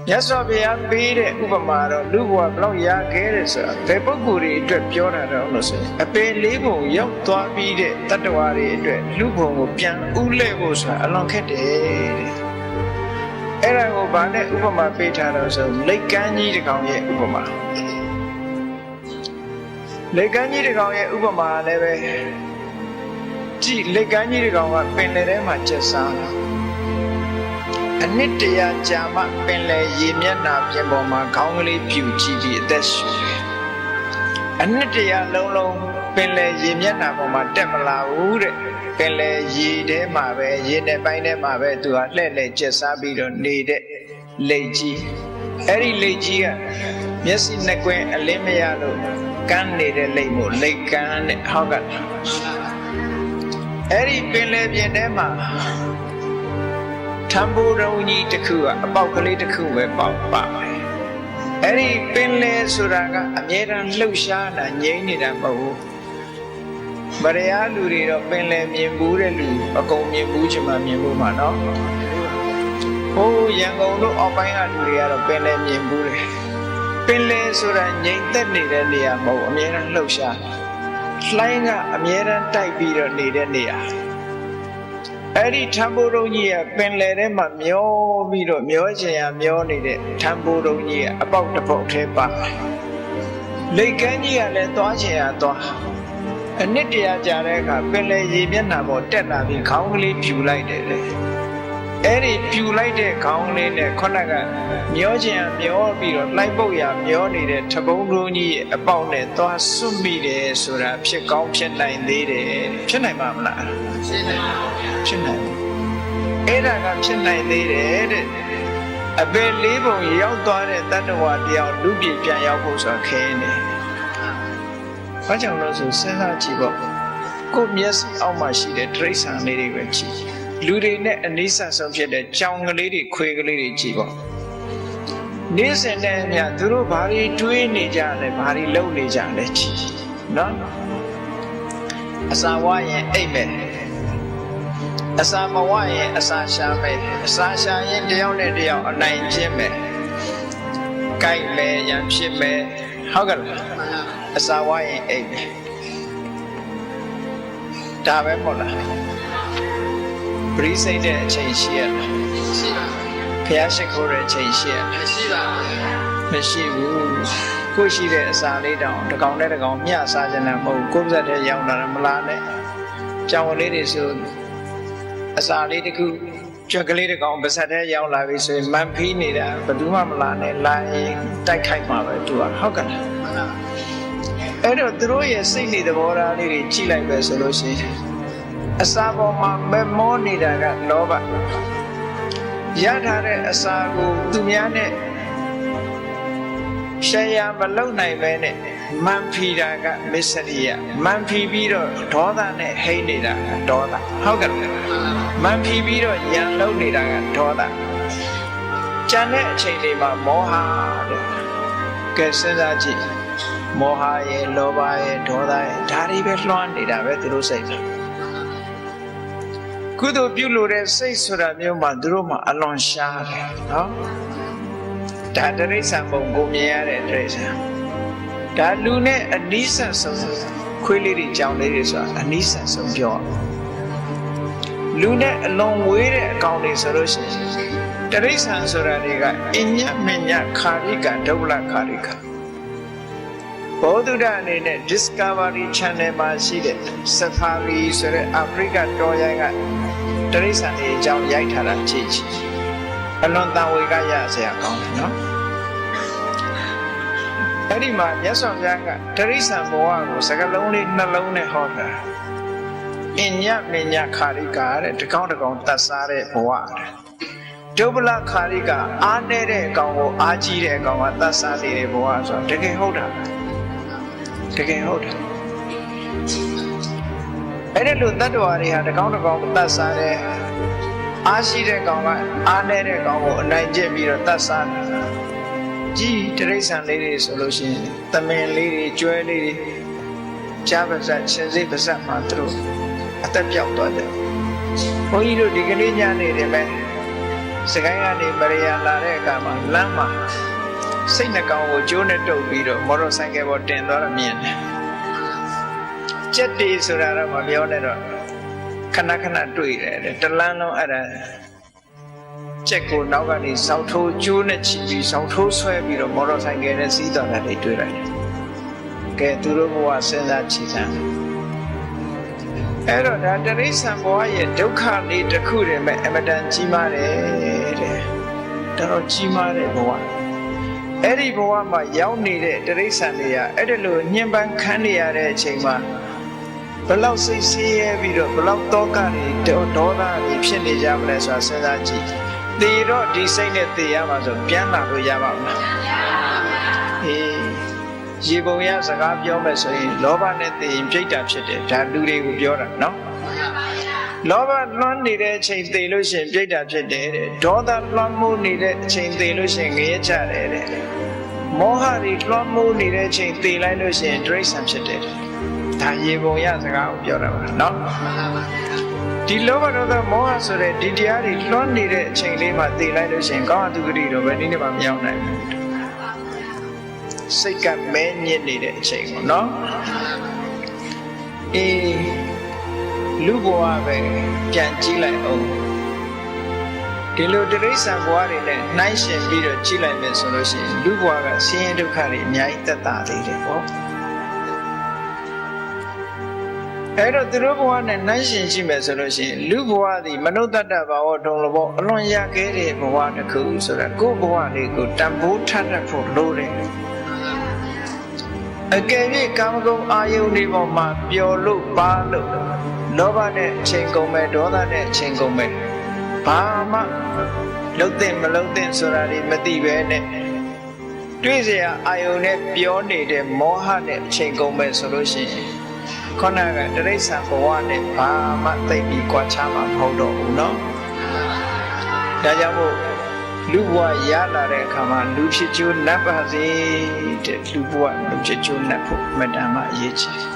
မြတ်စွာဘုရားပေးတဲ့ဥပမာတော့လူဘဝဘလောက်ရခဲ့တယ်ဆိုတာဘယ်ပုဂ္ဂိုလ်တွေအတွက်ပြောတာတော့လို့ဆိုရင်အပေလေးပုံရောက်သွားပြီးတဲ့တတ္တဝါတွေအတွက်လူဘုံကိုပြန်ဥလဲဖို့ဆိုတာအလွန်ခက်တယ်တဲ့အဲ့ဒါကိုဗာနဲ့ဥပမာပေးထားတော့ဆိုလိတ်ကမ်းကြီးတစ်ကောင်ရဲ့ဥပမာလိတ်ကမ်းကြီးတစ်ကောင်ရဲ့ဥပမာလည်းပဲကြည့်လိတ်ကမ်းကြီးတစ်ကောင်ကပင်လယ်ထဲမှာကျက်စားတာအနှစ်တရာကြာမှပင်လယ်ရေမျက်နှာပြင်ပေါ်မှာခေါင်းကလေးပြူကြည့်ပြီးအသက်ရှူတယ်အနှစ်တရာလုံးပင်လယ်ရေမျက်နှာပေါ်မှာတက်မလာဘူးတဲ့ပင်လယ်ရေထဲမှာပဲရေနဲ့ပိုင်းထဲမှာပဲသူကလှဲ့လှဲ့ကျက်စားပြီးတော့နေတဲ့လိတ်ကြီးအဲ့ဒီလိတ်ကြီးကမျက်စိနှစ်ကွင်းအလင်းမရလို့ကန်းနေတဲ့လိတ်မို့လိတ်ကန်းတဲ့ဟုတ်ကဲ့အဲ့ဒီပင်လယ်ပြင်ထဲမှာထံပိုးရုံကြီးတစ်ခုကအပေါက်ကလေးတစ်ခုပဲပေါက်ပါတယ်အဲ့ဒီပင်လယ်ဆိုတာကအမြဲတမ်းလှုပ်ရှားတာငြိမ့်နေတာမဟုတ်ဘူးဗရယာလူတွေတော့ပင်လယ်မြင်ဘူးတဲ့လူအကုန်မြင်ဘူးချင်မှမြင်ဘူးမှာနော်ဟိုးရန်ကုန်တို့အောက်ပိုင်းကလူတွေကတော့ပင်လယ်မြင်ဘူးတယ်ပင်လယ်ဆိုတာငြိမ့်သက်နေတဲ့နေရာမဟုတ်အမြဲတမ်းလှုပ်ရှားလှိုင်းကအမြဲတမ်းတိုက်ပြီးတော့နေတဲ့နေရာအဲ့ဒီထံပိုးရုံကြီးကပင်လယ်ထဲမှာမျောပြီးတော့မျောချင်ရမျောနေတဲ့ထံပိုးရုံကြီးကအပေါက်တစ်ပေါက်ထဲပါလိတ်ကမ်းကြီးကလည်းသွားချင်ရသွားအနှစ်တရာကြာတဲ့အခါပင်လယ်ရေမျက်နှာပေါ်တက်လာပြီးခေါင်းကလေးပြူလိုက်တယ်လေအဲ့ဒီပြူလိုက်တဲ့ခေါင်းလေးနဲ့ခုနကမျောချင်ရမျောပြီးတော့လိုက်ပုတ်ရမျောနေတဲ့ထပုံးရုံကြီးအပေါက်နဲ့သွားစွတ်မိတယ်ဆိုတာဖြစ်ကောင်းဖြစ်နိုင်သေးတယ်ဖြစ်နိုင်မှာမလားဖြစ်နိုင်ပါဘူးဖြစ်နိုင်ဘူးအဲ့ဒါကဖြစ်နိုင်သေးတယ်တဲ့အပေလေးပုံရောက်သွားတဲ့တတ္တဝါတယောက်လူပြည်ပြန်ရောက်ဖို့ဆိုတာခဲနေဘာကြောင့်လဲဆိုစဉ်းစားကြည့်ပေါ့ကိုမျက်စိအောက်မှာရှိတဲ့တိရစ္ဆာန်လေးတွေပဲကြည့်လူတွေနဲ့အနိစ္စဆုံးဖြစ်တဲ့ကြောင်ကလေးတွေခွေးကလေးတွေကြည့်ပေါ့နေ့စဉ်နဲ့အမျှသူတို့ဘာတွေတွေးနေကြလဲဘာတွေလုပ်နေကြလဲကြည့်နော်အစာဝါရင်အိပ်မယ်အစာမဝရင်အစာရှာမယ်အစာရှာရင်တယောက်နဲ့တယောက်အနိုင်ကျင့်မယ်ကြိုက်မယ်ရံဖြစ်မယ်ဟုတ်ကဲ့အစာဝါရင်အိပ်မယ်ဒါပဲမဟုတ်လားပရိစိတ်တဲ့အချိန်ရှိရလားရှိပါဘူးဘုရားရှိခိုးတဲ့အချိန်ရှိရမရှိပါဘူးမရှိဘူးကိုရှိတဲ့အစာလေးတောင်တစ်ကောင်နဲ့တစ်ကောင်မျှစားကြတာမဟုတ်ကိုယ်စက်တဲ့ရောက်လာတာမလားနဲ့ကြောင်လေးတွေဆိုအစာလေးတစ်ခုကြွက်ကလေးတစ်ကောင်ပါစက်တဲ့ရောက်လာပြီဆိုရင်မန်ဖီးနေတာဘယ်သူမှမလာနဲ့လာရင်တိုက်ခိုက်မှာပဲသူကဟုတ်ကဲ့အဲ့တော့သူတို့ရဲ့စိတ်နေသဘောထားလေးတွေကြည့်လိုက်ပဲဆိုလို့ရှိရင်အစာပေါ်မှာမမောနေတာကလောဘရထားတဲ့အစာကိုသူများနဲ့ရှယ်ယာမလုပ်နိုင်ပဲနဲ့မန်ဖီတာကမစ္စရိယမန်ဖီပြီးတော့ဒေါသနဲ့ဟိတ်နေတာကဒေါသဟုတ်ကဲ့မန်ဖီပြီးတော့ရန်လုံးနေတာကဒေါသကြံတဲ့အချိန်တွေမှာမောဟတဲ့ကဲစဉ်းစားကြည့်မောဟရဲ့လောဘရဲ့ဒေါသရဲ့ဒါတွေပဲလွှမ်းနေတာပဲသူတို့စိတ်မှာကုသိုလ်ပြုလို့တဲ့စိတ်ဆိုတာမျိုးမှသူတို့မှအလွန်ရှားတယ်နော်ဒါတိရစ္ဆာန်ပုံကိုမြင်ရတဲ့တိရစ္ဆာန်ဒါလူနဲ့အနိစ္စဆုံးခွေးလေးတွေကြောင်လေးတွေဆိုတာအနိစ္စဆုံးပြောလူနဲ့အလွန်ဝေးတဲ့အကောင်တွေဆိုလို့ရှိရင်တိရစ္ဆာန်ဆိုတာတွေကအညမညခာရိကဒုဗ္ဗလခာရိကဘောဓုဒအနေနဲ့ Discovery Channel မှာရှိတဲ့ Safari ဆိုတဲ့အာဖရိကတောရိုင်းကတိရစ္ဆာန်တွေအကြောင်းရိုက်ထားတာကြည့်အလွန်တန်ဝေကရစရာကောင်းတယ်နော်အဲ့ဒီမှာမြတ်စွာဘုရားကတိရစ္ဆာန်ဘဝကိုစကားလုံးလေးနှလုံးနဲ့ဟောတာအညမညခာရိကတဲ့တကောင်းတကောင်တတ်စားတဲ့ဘဝဒုဗ္ဗလခာရိကအားနည်းတဲ့အကောင်ကိုအားကြီးတဲ့အကောင်ကတတ်စားနေတဲ့ဘဝဆိုတော့တကယ်ဟုတ်တာတကယ်ဟုတ်တယ်အဲ့ဒီလိုတတ္တဝါတွေဟာတကောင်းတကောင်တတ်စားတဲ့အားရှိတဲ့ကောင်ကအားနည်းတဲ့ကောင်ကိုအနိုင်ကျင့်ပြီးတော့တတ်စားကြည်တိရစ္ဆာန်လေးတွေဆိုလို့ရှိရင်သမင်လေးတွေကျွဲလေးတွေကြားပါစက်ရှင်စိတ်ပါစက်မှာသူတို့အသက်ပြောက်သွားတယ်ဘုန်းကြီးတို့ဒီကနေ့ညနေတယ်ပဲ စကိုင်းကနေမရိယာလာတဲ့အခါမှာလမ်းမှာစိတ်နှကောင်ကိုကျိုးနဲ့တုပ်ပြီးတော့မော်တော်ဆိုင်ကယ်ပေါ်တင်သွားတော့မြင်တယ်ကြက်တီဆိုတာတော့မပြောနဲ့တော့ခဏခဏတွေ့တယ်တလန်းလုံးအဲ့ဒါကြက်ကိုနောက်ကနေစောက်ထိုးကျိုးနဲ့ချီပြီးစောက်ထိုးဆွဲပြီးတော့မော်တော်ဆိုင်ကယ်နဲ့စီးသွားတာတွေတွေ့လိုက်တယ်ကဲသူတို့ဘဝစဉ်းစားကြည့်စမ်းအဲ့တော့ဒါတရိစ္ဆာန်ဘဝရဲ့ဒုက္ခလေးတစ်ခုတည်းမဲ့အမတန်ကြီးမားတယ်တဲ့တော်ကြီးမားတဲ့ဘဝအဲ့ဒီဘဝမှာရောက်နေတဲ့တရိစ္ဆာန်တွေကအဲ့ဒါလိုညှဉ်းပန်းခံနေရတဲ့အချိန်မှာဘလောက်စိတ်ဆင်းရဲပြီးတော့ဘလောက်တောကတွေဒေါသတွေဖြစ်နေကြမလဲဆိုတာစဉ်းစားကြည့်သေတော့ဒီစိတ်နဲ့သေရမှာဆိုပြန်လာလို့ရပါမလားအေးရေပုံရစကားပြောမယ်ဆိုရင်လောဘနဲ့သေရင်ပြိတ္တာဖြစ်တယ်ဒါလူတွေကိုပြောတာနော်လောဘလွှမ်းနေတဲ့အချိန်သေလို့ရှိရင်ပြိတ္တာဖြစ်တယ်တဲ့ဒေါသလွှမ်းမိုးနေတဲ့အချိန်သေလို့ရှိရင်ငရဲချတယ်တဲ့မောဟတွေလွှမ်းမိုးနေတဲ့အချိန်သေလိုက်လို့ရှိရင်တိရစ္ဆာန်ဖြစ်တယ်ဒါရေပုံရစကားကိုပြောတာပါနော်ဒီလောဘဒေါသမောဟဆိုတဲ့ဒီတရားတွေလွှမ်းနေတဲ့အချိန်လေးမှာသေလိုက်လို့ရှိရင်ကောင်းအတုဂတိတော့ဘယ်နည်းနဲ့မှမရောက်နိုင်ဘူးစိတ်ကမဲညစ်နေတဲ့အချိန်ပေါ့နော်အေးလူဘဝပဲပြန်ကြည့်လိုက်အောင်ဒီလိုတိရစ္ဆာန်ဘဝတွေနဲ့နှိုင်းယှဉ်ပြီးတော့ကြည့်လိုက်မယ်ဆိုလို့ရှိရင်လူဘဝကဆင်းရဲဒုက္ခတွေအများကြီးသက်သာသေးတယ်ပေါ့အဲ့တော့သူတို့ဘဝနဲ့နှိုင်းယှဉ်ကြည့်မယ်ဆိုလို့ရှိရင်လူဘဝသည်မနုဿတ္တဘာဝတုံလဘောအလွန်ရခဲ့တဲ့ဘဝတစ်ခုဆိုတာကိုယ့်ဘဝလေးကိုတန်ဖိုးထားတတ်ဖို့လိုတယ်အကယ်၍ကာမဂုဏ်အာယုန်တွေပေါ်မှာပျော်လို့ပါလို့လောဘနဲ့အချိန်ကုန်မယ်ဒေါသနဲ့အချိန်ကုန်မယ်ဘာမှလှုပ်တဲ့မလှုပ်တဲ့ဆိုတာတွေမသိပဲနဲ့တွေ့เสียအာယုန်နဲ့ပြောနေတဲ့မောဟနဲ့အချိန်ကုန်မယ်ဆိုလို့ရှိရင်ခေါဏကတိရစ္ဆာန်ဘဝနဲ့ဘာမှသိပြီးကြွားချမှာမဟုတ်တော့ဘူးเนาะဒါကြောင့်မို့လူဘဝရလာတဲ့အခါမှာလူဖြစ်ကျိုးနတ်ပါစေတဲ့လူဘဝလူဖြစ်ကျိုးနတ်ဖို့မတန်မှအရေးကြီး